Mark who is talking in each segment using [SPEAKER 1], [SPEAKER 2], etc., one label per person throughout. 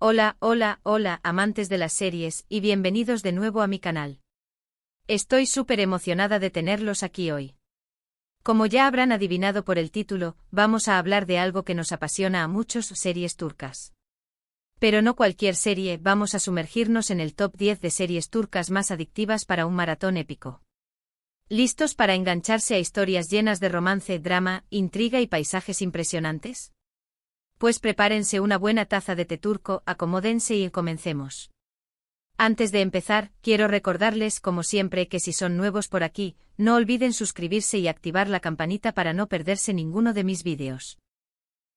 [SPEAKER 1] Hola, hola, hola, amantes de las series, y bienvenidos de nuevo a mi canal. Estoy súper emocionada de tenerlos aquí hoy. Como ya habrán adivinado por el título, vamos a hablar de algo que nos apasiona a muchos: series turcas. Pero no cualquier serie, vamos a sumergirnos en el top 10 de series turcas más adictivas para un maratón épico. ¿Listos para engancharse a historias llenas de romance, drama, intriga y paisajes impresionantes? Pues prepárense una buena taza de té turco, acomódense y comencemos. Antes de empezar, quiero recordarles, como siempre, que si son nuevos por aquí, no olviden suscribirse y activar la campanita para no perderse ninguno de mis vídeos.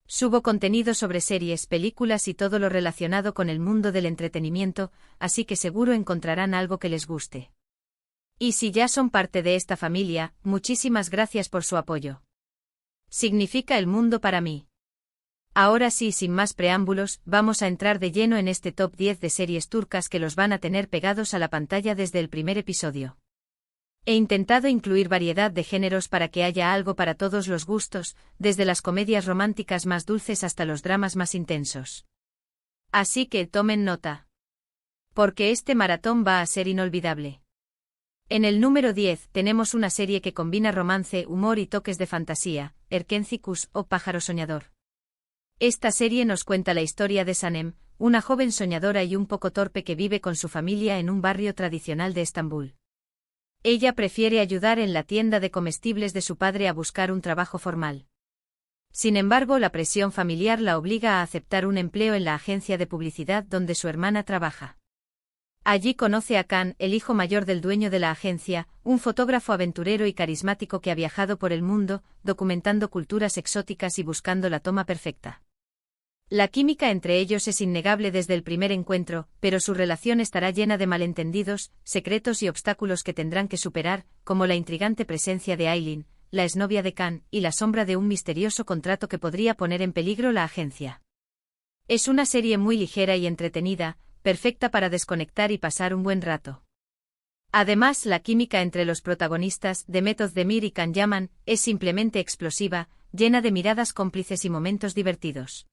[SPEAKER 1] Subo contenido sobre series, películas y todo lo relacionado con el mundo del entretenimiento, así que seguro encontrarán algo que les guste. Y si ya son parte de esta familia, muchísimas gracias por su apoyo. Significa el mundo para mí. Ahora sí, sin más preámbulos, vamos a entrar de lleno en este top 10 de series turcas que los van a tener pegados a la pantalla desde el primer episodio. He intentado incluir variedad de géneros para que haya algo para todos los gustos, desde las comedias románticas más dulces hasta los dramas más intensos. Así que tomen nota. Porque este maratón va a ser inolvidable. En el número 10 tenemos una serie que combina romance, humor y toques de fantasía: Erkencikus, o Pájaro Soñador. Esta serie nos cuenta la historia de Sanem, una joven soñadora y un poco torpe que vive con su familia en un barrio tradicional de Estambul. Ella prefiere ayudar en la tienda de comestibles de su padre a buscar un trabajo formal. Sin embargo, la presión familiar la obliga a aceptar un empleo en la agencia de publicidad donde su hermana trabaja. Allí conoce a Can, el hijo mayor del dueño de la agencia, un fotógrafo aventurero y carismático que ha viajado por el mundo, documentando culturas exóticas y buscando la toma perfecta. La química entre ellos es innegable desde el primer encuentro, pero su relación estará llena de malentendidos, secretos y obstáculos que tendrán que superar, como la intrigante presencia de Aylin, la exnovia de Can, y la sombra de un misterioso contrato que podría poner en peligro la agencia. Es una serie muy ligera y entretenida, perfecta para desconectar y pasar un buen rato. Además, la química entre los protagonistas, Demet Özdemir y Can Yaman, es simplemente explosiva, llena de miradas cómplices y momentos divertidos.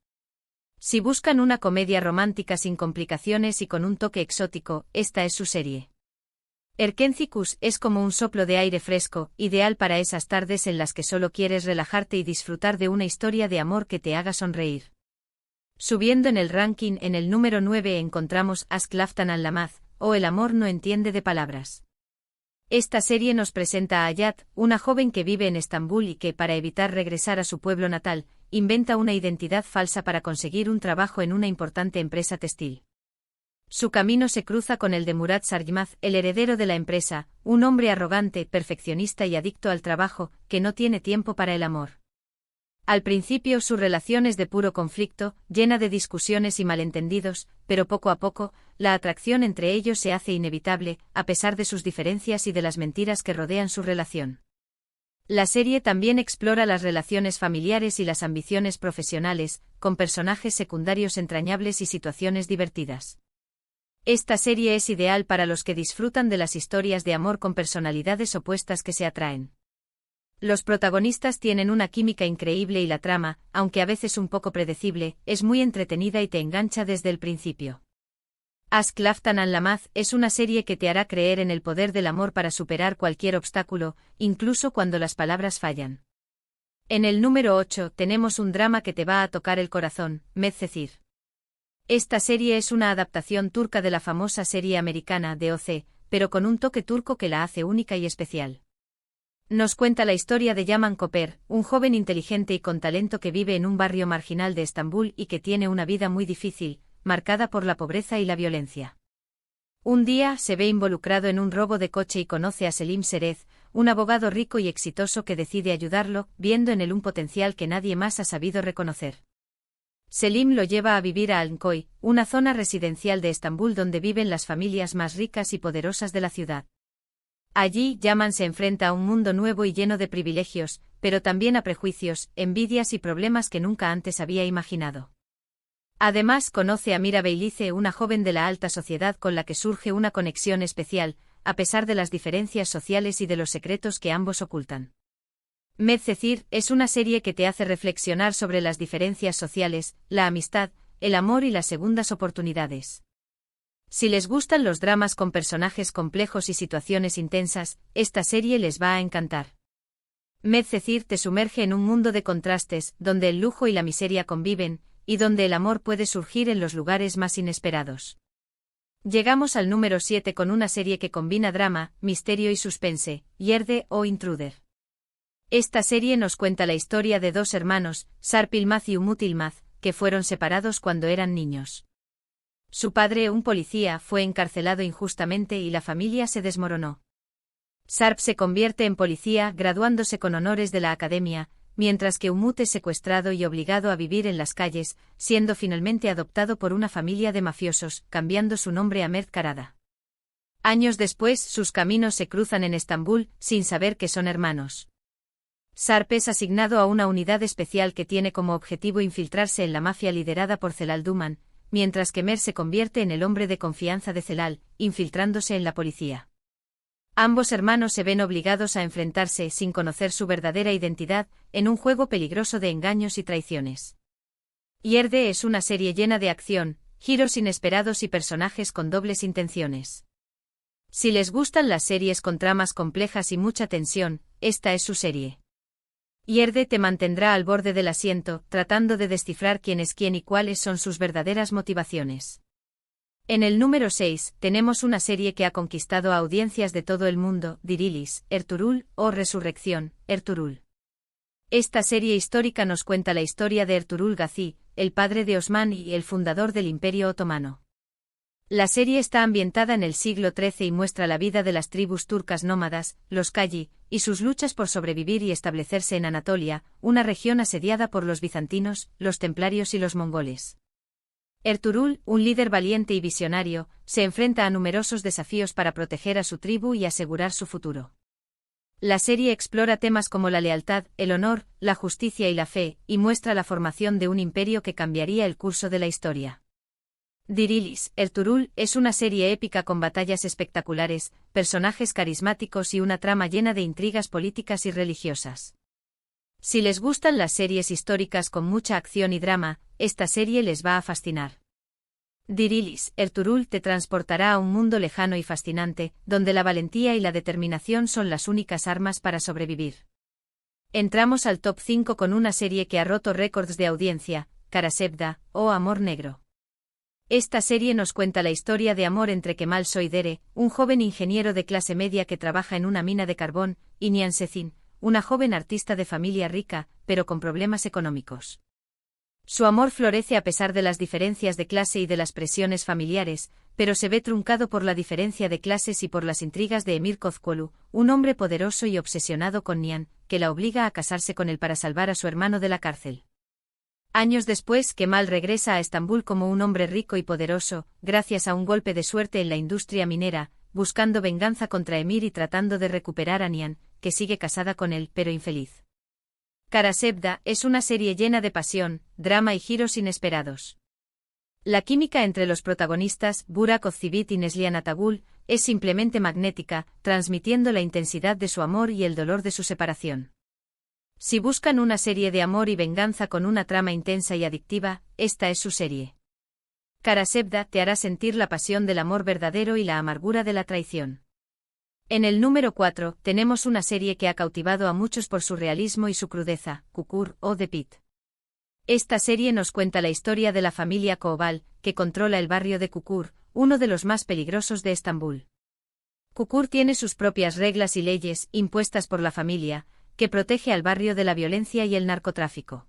[SPEAKER 1] Si buscan una comedia romántica sin complicaciones y con un toque exótico, esta es su serie. Erkencikus es como un soplo de aire fresco, ideal para esas tardes en las que solo quieres relajarte y disfrutar de una historia de amor que te haga sonreír. Subiendo en el ranking, en el número 9 encontramos Aşk Laftan Anlamaz, o El amor no entiende de palabras. Esta serie nos presenta a Hayat, una joven que vive en Estambul y que, para evitar regresar a su pueblo natal, inventa una identidad falsa para conseguir un trabajo en una importante empresa textil. Su camino se cruza con el de Murat Sargmaz, el heredero de la empresa, un hombre arrogante, perfeccionista y adicto al trabajo, que no tiene tiempo para el amor. Al principio su relación es de puro conflicto, llena de discusiones y malentendidos, pero poco a poco, la atracción entre ellos se hace inevitable, a pesar de sus diferencias y de las mentiras que rodean su relación. La serie también explora las relaciones familiares y las ambiciones profesionales, con personajes secundarios entrañables y situaciones divertidas. Esta serie es ideal para los que disfrutan de las historias de amor con personalidades opuestas que se atraen. Los protagonistas tienen una química increíble y la trama, aunque a veces un poco predecible, es muy entretenida y te engancha desde el principio. Aşk Laftan Anlamaz es una serie que te hará creer en el poder del amor para superar cualquier obstáculo, incluso cuando las palabras fallan. En el número 8 tenemos un drama que te va a tocar el corazón, Medcezir. Esta serie es una adaptación turca de la famosa serie americana de OC, pero con un toque turco que la hace única y especial. Nos cuenta la historia de Yaman Koper, un joven inteligente y con talento que vive en un barrio marginal de Estambul y que tiene una vida muy difícil, marcada por la pobreza y la violencia. Un día se ve involucrado en un robo de coche y conoce a Selim Serez, un abogado rico y exitoso que decide ayudarlo, viendo en él un potencial que nadie más ha sabido reconocer. Selim lo lleva a vivir a Alnkoy, una zona residencial de Estambul donde viven las familias más ricas y poderosas de la ciudad. Allí, Yaman se enfrenta a un mundo nuevo y lleno de privilegios, pero también a prejuicios, envidias y problemas que nunca antes había imaginado. Además, conoce a Mira Beylice, una joven de la alta sociedad con la que surge una conexión especial, a pesar de las diferencias sociales y de los secretos que ambos ocultan. Medcezir es una serie que te hace reflexionar sobre las diferencias sociales, la amistad, el amor y las segundas oportunidades. Si les gustan los dramas con personajes complejos y situaciones intensas, esta serie les va a encantar. Medcezir te sumerge en un mundo de contrastes, donde el lujo y la miseria conviven, y donde el amor puede surgir en los lugares más inesperados. Llegamos al número 7 con una serie que combina drama, misterio y suspense, Yerde o Intruder. Esta serie nos cuenta la historia de dos hermanos, Sarpilmaz y Umutilmaz, que fueron separados cuando eran niños. Su padre, un policía, fue encarcelado injustamente y la familia se desmoronó. Sarp se convierte en policía, graduándose con honores de la academia, mientras que Umut es secuestrado y obligado a vivir en las calles, siendo finalmente adoptado por una familia de mafiosos, cambiando su nombre a Mert Karada. Años después, sus caminos se cruzan en Estambul, sin saber que son hermanos. Sarp es asignado a una unidad especial que tiene como objetivo infiltrarse en la mafia liderada por Celal Duman, mientras que Mer se convierte en el hombre de confianza de Celal, infiltrándose en la policía. Ambos hermanos se ven obligados a enfrentarse, sin conocer su verdadera identidad, en un juego peligroso de engaños y traiciones. Yerde es una serie llena de acción, giros inesperados y personajes con dobles intenciones. Si les gustan las series con tramas complejas y mucha tensión, esta es su serie. Yerde te mantendrá al borde del asiento, tratando de descifrar quién es quién y cuáles son sus verdaderas motivaciones. En el número 6, tenemos una serie que ha conquistado a audiencias de todo el mundo, Dirilis, Ertuğrul, o Resurrección, Ertuğrul. Esta serie histórica nos cuenta la historia de Ertuğrul Gazi, el padre de Osman y el fundador del Imperio Otomano. La serie está ambientada en el siglo XIII y muestra la vida de las tribus turcas nómadas, los Kayi, y sus luchas por sobrevivir y establecerse en Anatolia, una región asediada por los bizantinos, los templarios y los mongoles. Ertuğrul, un líder valiente y visionario, se enfrenta a numerosos desafíos para proteger a su tribu y asegurar su futuro. La serie explora temas como la lealtad, el honor, la justicia y la fe, y muestra la formación de un imperio que cambiaría el curso de la historia. Dirilis, Ertuğrul, es una serie épica con batallas espectaculares, personajes carismáticos y una trama llena de intrigas políticas y religiosas. Si les gustan las series históricas con mucha acción y drama, esta serie les va a fascinar. Dirilis, Ertuğrul te transportará a un mundo lejano y fascinante, donde la valentía y la determinación son las únicas armas para sobrevivir. Entramos al top 5 con una serie que ha roto récords de audiencia, Karasevda, o Amor Negro. Esta serie nos cuenta la historia de amor entre Kemal Soydere, un joven ingeniero de clase media que trabaja en una mina de carbón, y Nihan Sezin, una joven artista de familia rica, pero con problemas económicos. Su amor florece a pesar de las diferencias de clase y de las presiones familiares, pero se ve truncado por la diferencia de clases y por las intrigas de Emir Kozkolu, un hombre poderoso y obsesionado con Nihan, que la obliga a casarse con él para salvar a su hermano de la cárcel. Años después, Kemal regresa a Estambul como un hombre rico y poderoso, gracias a un golpe de suerte en la industria minera, buscando venganza contra Emir y tratando de recuperar a Nihan, que sigue casada con él, pero infeliz. Karasevda es una serie llena de pasión, drama y giros inesperados. La química entre los protagonistas, Burak Özçivit y Neslihan Atagul, es simplemente magnética, transmitiendo la intensidad de su amor y el dolor de su separación. Si buscan una serie de amor y venganza con una trama intensa y adictiva, esta es su serie. Karasevda te hará sentir la pasión del amor verdadero y la amargura de la traición. En el número 4, tenemos una serie que ha cautivado a muchos por su realismo y su crudeza, Kukur, o The Pit. Esta serie nos cuenta la historia de la familia Koval, que controla el barrio de Kukur, uno de los más peligrosos de Estambul. Kukur tiene sus propias reglas y leyes, impuestas por la familia, que protege al barrio de la violencia y el narcotráfico.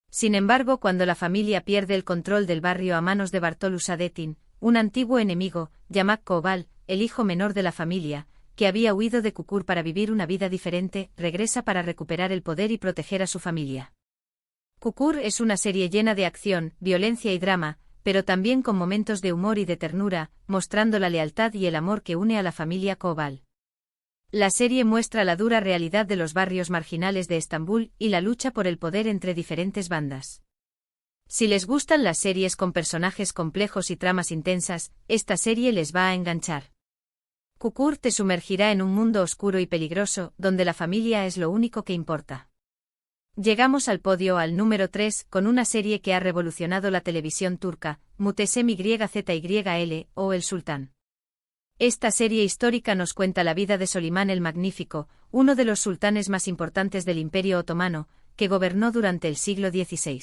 [SPEAKER 1] Sin embargo, cuando la familia pierde el control del barrio a manos de Bartolu Saadettin, un antiguo enemigo, Yamak Koval, el hijo menor de la familia, que había huido de Kukur para vivir una vida diferente, regresa para recuperar el poder y proteger a su familia. Kukur es una serie llena de acción, violencia y drama, pero también con momentos de humor y de ternura, mostrando la lealtad y el amor que une a la familia Koval. La serie muestra la dura realidad de los barrios marginales de Estambul y la lucha por el poder entre diferentes bandas. Si les gustan las series con personajes complejos y tramas intensas, esta serie les va a enganchar. Kukur te sumergirá en un mundo oscuro y peligroso, donde la familia es lo único que importa. Llegamos al podio al número 3 con una serie que ha revolucionado la televisión turca, Muhteşem Yzyl o El Sultán. Esta serie histórica nos cuenta la vida de Solimán el Magnífico, uno de los sultanes más importantes del Imperio Otomano, que gobernó durante el siglo XVI.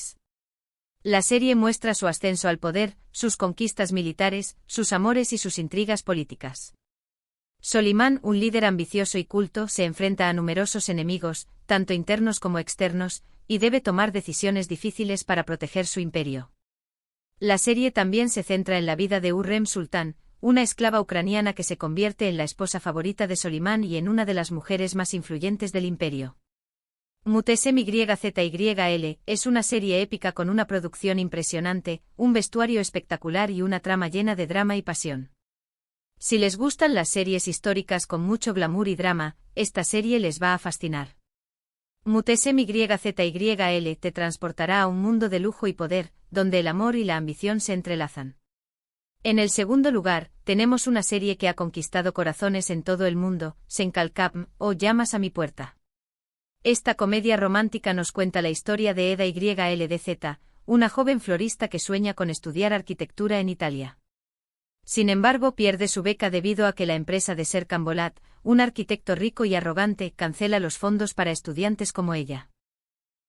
[SPEAKER 1] La serie muestra su ascenso al poder, sus conquistas militares, sus amores y sus intrigas políticas. Solimán, un líder ambicioso y culto, se enfrenta a numerosos enemigos, tanto internos como externos, y debe tomar decisiones difíciles para proteger su imperio. La serie también se centra en la vida de Hürrem Sultán, una esclava ucraniana que se convierte en la esposa favorita de Solimán y en una de las mujeres más influyentes del imperio. Muhteşem Yzyl es una serie épica con una producción impresionante, un vestuario espectacular y una trama llena de drama y pasión. Si les gustan las series históricas con mucho glamour y drama, esta serie les va a fascinar. Muhteşem Yzyl te transportará a un mundo de lujo y poder, donde el amor y la ambición se entrelazan. En el segundo lugar, tenemos una serie que ha conquistado corazones en todo el mundo, Sen Kalkapm, o Llamas a mi puerta. Esta comedia romántica nos cuenta la historia de Eda Yldz, una joven florista que sueña con estudiar arquitectura en Italia. Sin embargo, pierde su beca debido a que la empresa de Serkan Bolat, un arquitecto rico y arrogante, cancela los fondos para estudiantes como ella.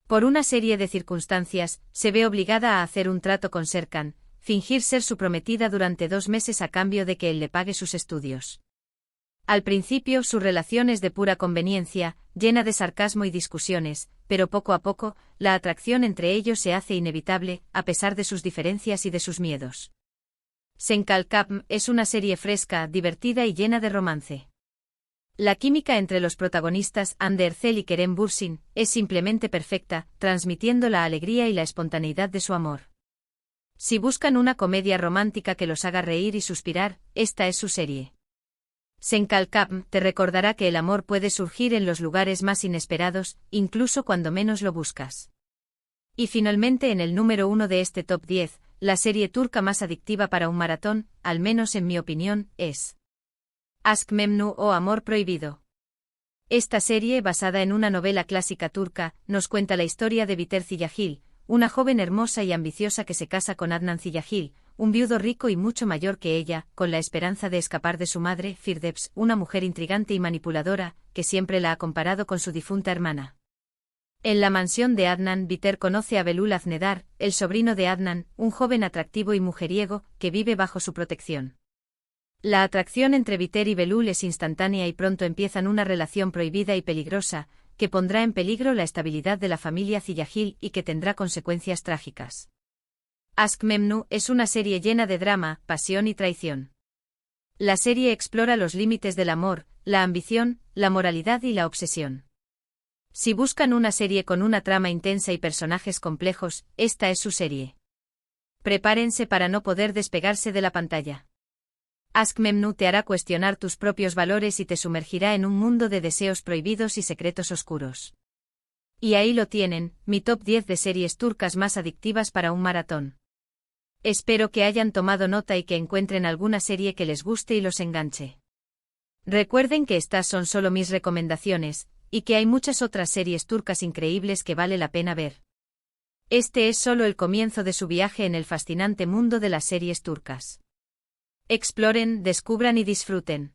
[SPEAKER 1] Por una serie de circunstancias, se ve obligada a hacer un trato con Serkan, fingir ser su prometida durante 2 meses a cambio de que él le pague sus estudios. Al principio su relación es de pura conveniencia, llena de sarcasmo y discusiones, pero poco a poco, la atracción entre ellos se hace inevitable, a pesar de sus diferencias y de sus miedos. Sen Kalkapm es una serie fresca, divertida y llena de romance. La química entre los protagonistas Hande Erçel y Kerem Bürsin es simplemente perfecta, transmitiendo la alegría y la espontaneidad de su amor. Si buscan una comedia romántica que los haga reír y suspirar, esta es su serie. Sen Kalkapm te recordará que el amor puede surgir en los lugares más inesperados, incluso cuando menos lo buscas. Y finalmente en el número 1 de este top 10, la serie turca más adictiva para un maratón, al menos en mi opinión, es Aşk Memnu o Amor Prohibido. Esta serie, basada en una novela clásica turca, nos cuenta la historia de Biter Ziyagil, una joven hermosa y ambiciosa que se casa con Adnan Ziyagil, un viudo rico y mucho mayor que ella, con la esperanza de escapar de su madre, Firdevs, una mujer intrigante y manipuladora, que siempre la ha comparado con su difunta hermana. En la mansión de Adnan, Biter conoce a Belul Aznedar, el sobrino de Adnan, un joven atractivo y mujeriego, que vive bajo su protección. La atracción entre Biter y Belul es instantánea y pronto empiezan una relación prohibida y peligrosa, que pondrá en peligro la estabilidad de la familia Ziyagil y que tendrá consecuencias trágicas. Aşk Memnu es una serie llena de drama, pasión y traición. La serie explora los límites del amor, la ambición, la moralidad y la obsesión. Si buscan una serie con una trama intensa y personajes complejos, esta es su serie. Prepárense para no poder despegarse de la pantalla. Aşk Memnu te hará cuestionar tus propios valores y te sumergirá en un mundo de deseos prohibidos y secretos oscuros. Y ahí lo tienen, mi top 10 de series turcas más adictivas para un maratón. Espero que hayan tomado nota y que encuentren alguna serie que les guste y los enganche. Recuerden que estas son solo mis recomendaciones, y que hay muchas otras series turcas increíbles que vale la pena ver. Este es solo el comienzo de su viaje en el fascinante mundo de las series turcas. Exploren, descubran y disfruten.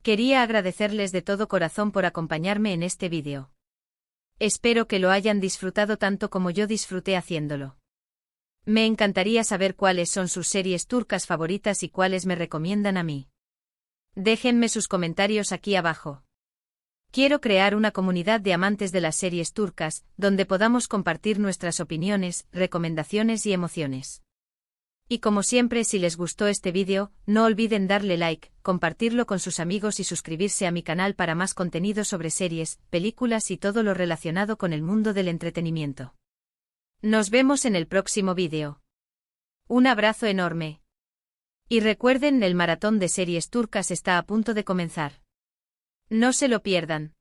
[SPEAKER 1] Quería agradecerles de todo corazón por acompañarme en este vídeo. Espero que lo hayan disfrutado tanto como yo disfruté haciéndolo. Me encantaría saber cuáles son sus series turcas favoritas y cuáles me recomiendan a mí. Déjenme sus comentarios aquí abajo. Quiero crear una comunidad de amantes de las series turcas, donde podamos compartir nuestras opiniones, recomendaciones y emociones. Y como siempre, si les gustó este vídeo, no olviden darle like, compartirlo con sus amigos y suscribirse a mi canal para más contenido sobre series, películas y todo lo relacionado con el mundo del entretenimiento. Nos vemos en el próximo vídeo. Un abrazo enorme. Y recuerden, el maratón de series turcas está a punto de comenzar. No se lo pierdan.